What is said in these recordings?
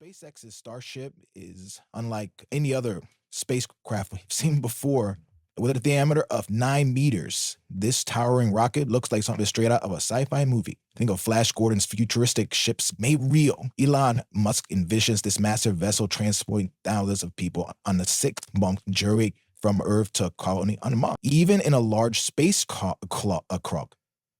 SpaceX's Starship is unlike any other spacecraft we've seen before. With a diameter of 9 meters, this towering rocket looks like something straight out of a sci-fi movie. Think of Flash Gordon's futuristic ships made real. Elon Musk envisions this massive vessel transporting thousands of people on a 6-month journey from Earth to a colony on Mars. Even in a large space croc,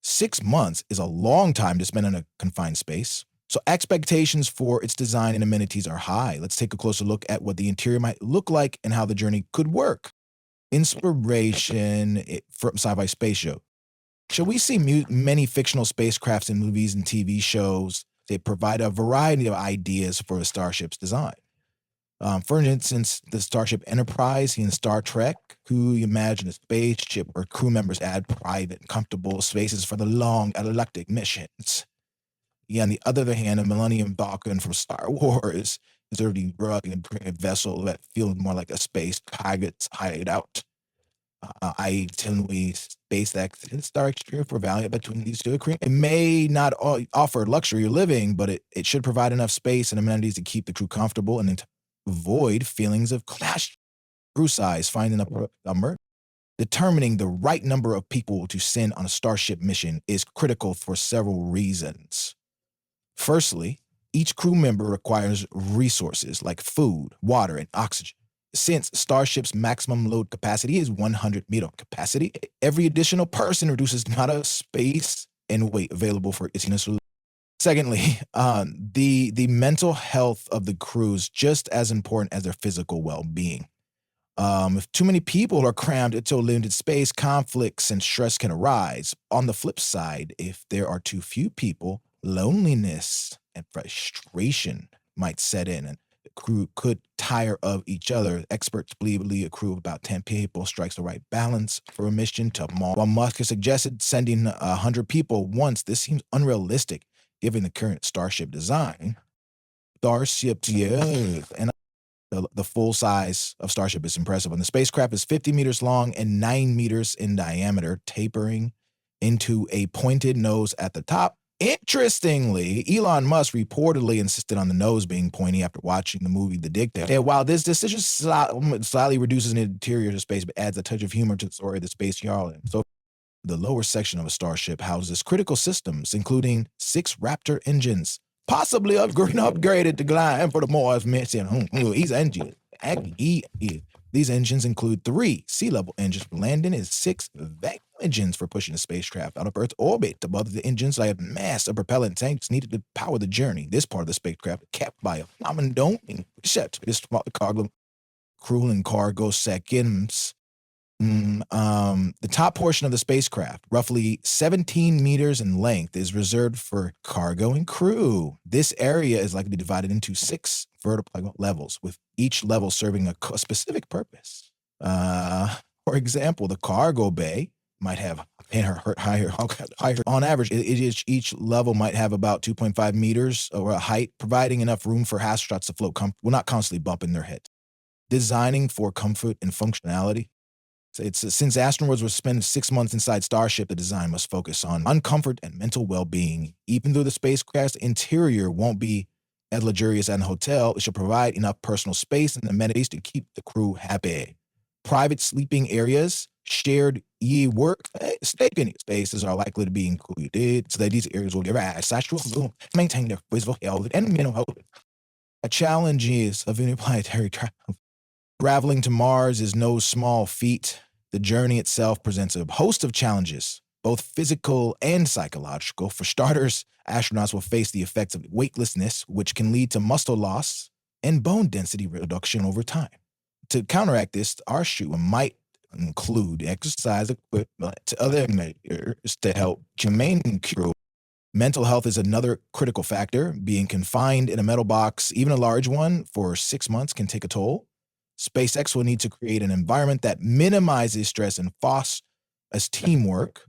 6 months is a long time to spend in a confined space. So expectations for its design and amenities are high. Let's take a closer look at what the interior might look like and how the journey could work. Inspiration from sci-fi space show. So we see many fictional spacecrafts in movies and TV shows. They provide a variety of ideas for a starship's design. For instance, the Starship Enterprise in Star Trek, who imagine a spaceship where crew members add private, comfortable spaces for the long galactic missions. Yeah, on the other hand, a Millennium Falcon from Star Wars is a really rugged and primitive vessel that feels more like a space pirate's hideout. Itinerary SpaceX and Starship for value between these two. It may not offer luxury living, but it should provide enough space and amenities to keep the crew comfortable and to avoid feelings of clash. Crew size, finding a merge. Determining the right number of people to send on a Starship mission is critical for several reasons. Firstly, each crew member requires resources like food, water, and oxygen. Since Starship's maximum load capacity is 100-meter capacity, every additional person reduces the amount of space and weight available for its initial. Secondly, the mental health of the crew is just as important as their physical well-being. If too many people are crammed into a limited space, conflicts and stress can arise. On the flip side, if there are too few people, loneliness and frustration might set in, and the crew could tire of each other. Experts believe a crew of about 10 people strikes the right balance for a mission to Mars. While Musk has suggested sending 100 people once, this seems unrealistic given the current Starship design. Starship, yeah, and the full size of Starship is impressive. And the spacecraft is 50 meters long and 9 meters in diameter, tapering into a pointed nose at the top. Interestingly, Elon Musk reportedly insisted on the nose being pointy after watching the movie The Dictator. And while this decision slightly reduces the interior to space, but adds a touch of humor to the story of the space yarn. So the lower section of a Starship houses critical systems, including 6 Raptor engines, possibly upgraded to glide for the Mars mission. These engines include 3 sea-level engines for landing and 6 vacuum engines for pushing the spacecraft out of Earth's orbit. Above the engines, I have massive propellant tanks needed to power the journey. This part of the spacecraft is kept by a common dome except this cargo crew and cargo seconds. The top portion of the spacecraft, roughly 17 meters in length, is reserved for cargo and crew. This area is likely divided into 6 vertical levels, with each level serving a specific purpose. For example, the cargo bay might have higher on average. Each level might have about 2.5 meters or a height, providing enough room for astronauts to float not constantly bumping their heads. Designing for comfort and functionality. Since astronauts will spend 6 months inside Starship, the design must focus on comfort and mental well-being. Even though the spacecraft's interior won't be as luxurious as a hotel, it should provide enough personal space and amenities to keep the crew happy. Private sleeping areas, shared work spaces are likely to be included, so that these areas will give sexual maintain their physical health and mental health. A challenge is of interplanetary travel. Traveling to Mars is no small feat. The journey itself presents a host of challenges, both physical and psychological. For starters, astronauts will face the effects of weightlessness, which can lead to muscle loss and bone density reduction over time. To counteract this, our shoe might include exercise equipment to other measures to help humane crew. Mental health is another critical factor. Being confined in a metal box, even a large one, for 6 months can take a toll. SpaceX will need to create an environment that minimizes stress and fosters teamwork.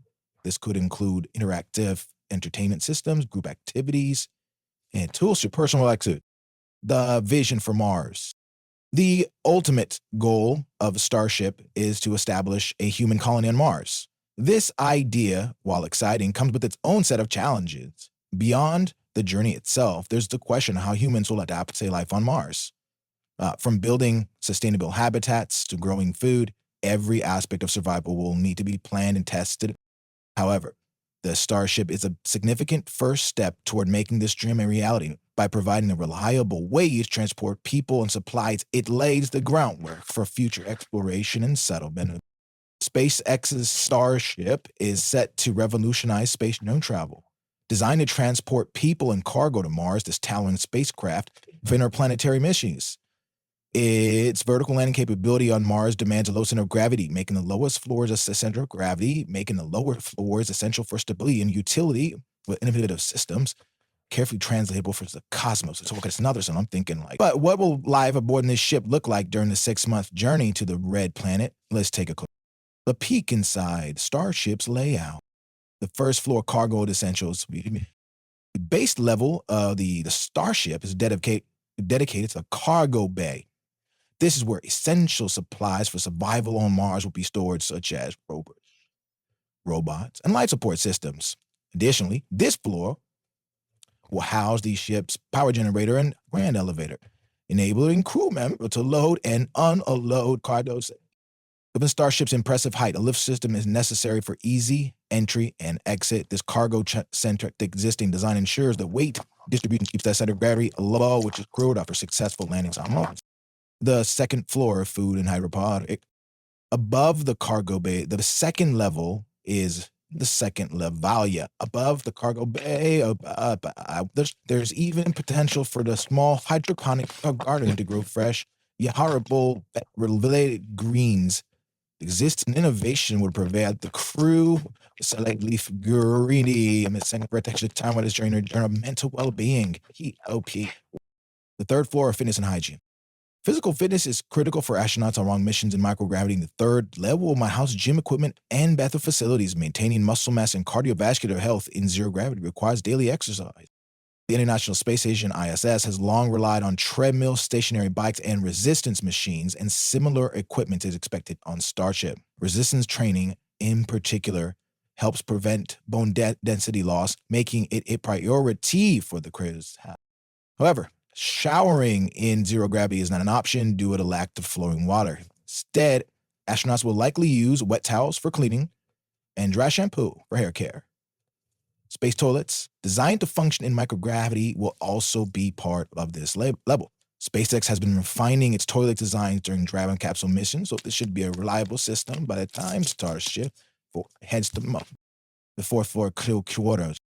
This could include interactive entertainment systems, group activities, and tools for personal activity. The vision for Mars. The ultimate goal of Starship is to establish a human colony on Mars. This idea, while exciting, comes with its own set of challenges. Beyond the journey itself, there's the question of how humans will adapt to life on Mars. From building sustainable habitats to growing food, every aspect of survival will need to be planned and tested. However, the Starship is a significant first step toward making this dream a reality. By providing a reliable way to transport people and supplies, it lays the groundwork for future exploration and settlement. SpaceX's Starship is set to revolutionize space travel. Designed to transport people and cargo to Mars, this Talon spacecraft for interplanetary missions. Its vertical landing capability on Mars demands a low center of gravity, making the lowest floors a center of gravity, making the lower floors essential for stability and utility with innovative systems, carefully translatable for the cosmos. So it's another one. I'm thinking like, but what will life aboard this ship look like during the 6-month journey to the red planet? Let's take a clook. The peek inside Starship's layout. The first floor cargo essentials. The base level of the Starship is dedicated to a cargo bay. This is where essential supplies for survival on Mars will be stored, such as robots, and life support systems. Additionally, this floor will house the ship's power generator and grand elevator, enabling crew members to load and unload cargoes. Given Starship's impressive height, a lift system is necessary for easy entry and exit. This cargo-centric existing design ensures the weight distribution keeps that center of gravity low, which is crucial for successful landings on Mars. The second floor of food and hydroponic. Above the cargo bay, the second level is the second levalia. Above the cargo bay, there's even potential for the small hydroponic garden to grow fresh, horrible related greens. Existing innovation would provide the crew select leaf greeny and second protection time with its journey mental well-being. HOP. The third floor of fitness and hygiene. Physical fitness is critical for astronauts on long missions in microgravity. The third level might house gym equipment and bathroom facilities. Maintaining muscle mass and cardiovascular health in zero gravity requires daily exercise. The International Space Station, ISS, has long relied on treadmills, stationary bikes, and resistance machines, and similar equipment is expected on Starship. Resistance training, in particular, helps prevent bone density loss, making it a priority for the crews. However, showering in zero gravity is not an option due to the lack of flowing water. Instead, astronauts will likely use wet towels for cleaning and dry shampoo for hair care. Space toilets, designed to function in microgravity, will also be part of this level. SpaceX has been refining its toilet designs during Dragon capsule missions, so this should be a reliable system by the time Starship heads to the fourth floor quarters.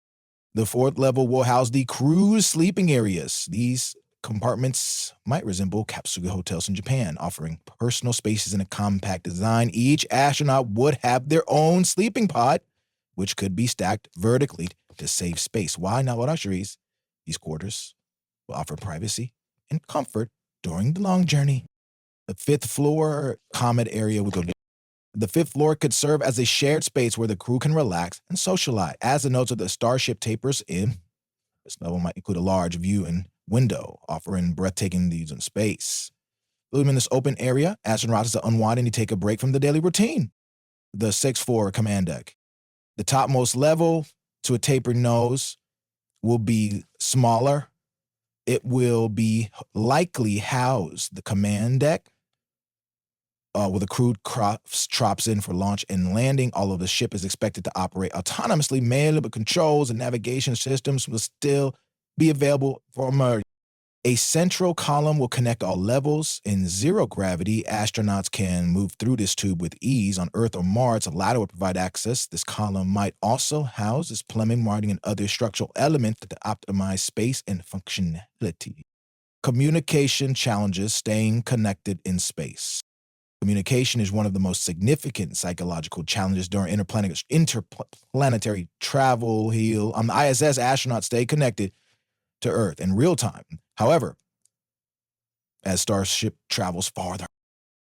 The fourth level will house the crew's sleeping areas. These compartments might resemble capsule hotels in Japan, offering personal spaces in a compact design. Each astronaut would have their own sleeping pod, which could be stacked vertically to save space. Why not luxuries? These quarters will offer privacy and comfort during the long journey. The fifth floor common area will go. The fifth floor could serve as a shared space where the crew can relax and socialize. As the notes of the Starship tapers in, this level might include a large view and window, offering breathtaking views in space. Living in this open area, astronauts to unwind and take a break from the daily routine. The sixth floor command deck. The topmost level to a tapered nose will be smaller. It will be likely house the command deck, where the crew drops in for launch and landing. All of the ship is expected to operate autonomously. Manual controls and navigation systems will still be available for emergency. A central column will connect all levels. In zero gravity, astronauts can move through this tube with ease. On Earth or Mars, a ladder will provide access. This column might also house this plumbing, wiring, and other structural elements to optimize space and functionality. Communication challenges staying connected in space. Communication is one of the most significant psychological challenges during interplanetary travel. On the ISS, astronauts stay connected to Earth in real time. However, as Starship travels farther,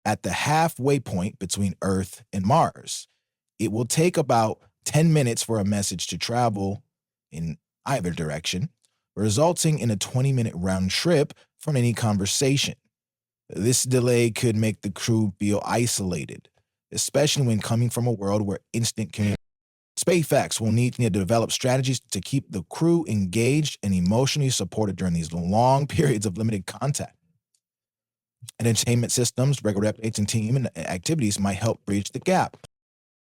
at the halfway point between Earth and Mars, it will take about 10 minutes for a message to travel in either direction, resulting in a 20-minute round trip from any conversation. This delay could make the crew feel isolated, especially when coming from a world where instant communication. SpaceX will need to develop strategies to keep the crew engaged and emotionally supported during these long periods of limited contact. Entertainment systems, regular updates, and team and activities might help bridge the gap.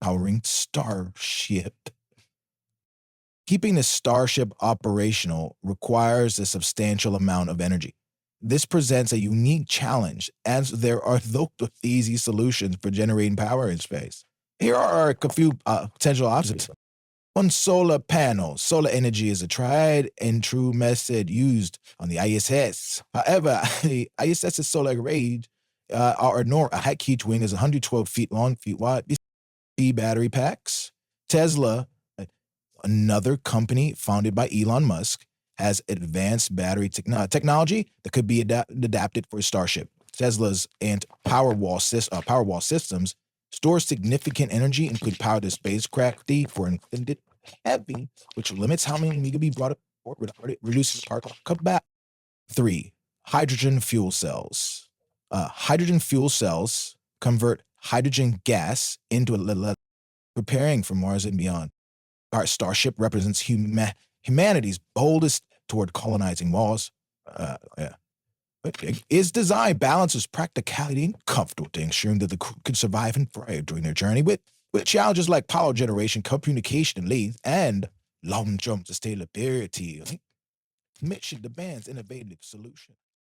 Powering Starship. Keeping the Starship operational requires a substantial amount of energy. This presents a unique challenge as there are no easy solutions for generating power in space. Here are a few potential options. On solar panels, solar energy is a tried and true method used on the ISS. However, the ISS's solar array a high key twin is 112 feet long, feet wide. These battery packs. Tesla, another company founded by Elon Musk, has advanced battery technology that could be adapted for Starship. Tesla's and Powerwall systems store significant energy and could power the spacecraft for an extended heavy, which limits how many can be brought up or reduces particle back. 3. Hydrogen fuel cells. Hydrogen fuel cells convert hydrogen gas into preparing for Mars and beyond. Our Starship represents humanity's boldest toward colonizing Mars. Yeah. Its design balances practicality and comfort, ensuring that the crew can survive and thrive during their journey with challenges like power generation, communication and length, and long-term sustainability. Mission demands innovative solutions.